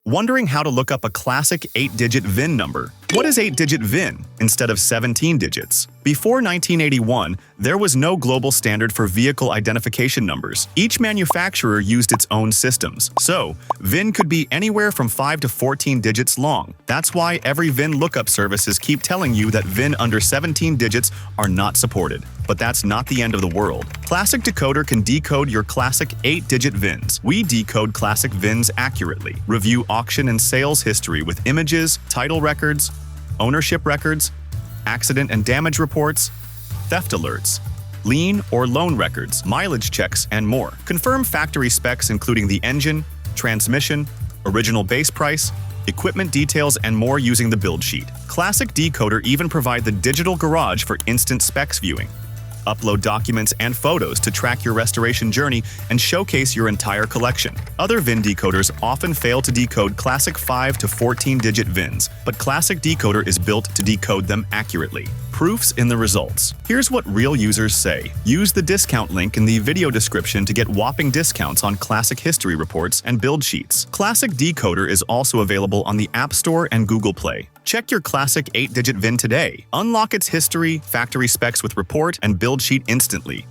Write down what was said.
Wondering how to look up a classic 8-digit VIN number? What is 8-digit VIN instead of 17 digits? Before 1981, there was no global standard for vehicle identification numbers. Each manufacturer used its own systems, so VIN could be anywhere from 5 to 14 digits long. That's why every VIN lookup services keep telling you that VIN under 17 digits are not supported. But that's not the end of the world. Classic Decoder can decode your classic 8-digit VINs. We decode classic VINs accurately, review auction and sales history with images, title records, ownership records, accident and damage reports, theft alerts, lien or loan records, mileage checks, and more. Confirm factory specs including the engine, transmission, original base price, equipment details, and more using the build sheet. Classic Decoder even provide the digital garage for instant specs viewing. Upload documents and photos to track your restoration journey and showcase your entire collection. Other VIN decoders often fail to decode classic 5 to 14-digit VINs, but Classic Decoder is built to decode them accurately. Proofs in the results. Here's what real users say. Use the discount link in the video description to get whopping discounts on classic history reports and build sheets. Classic Decoder is also available on the App Store and Google Play. Check your classic 8-digit VIN today. Unlock its history, factory specs with report, and build sheet instantly.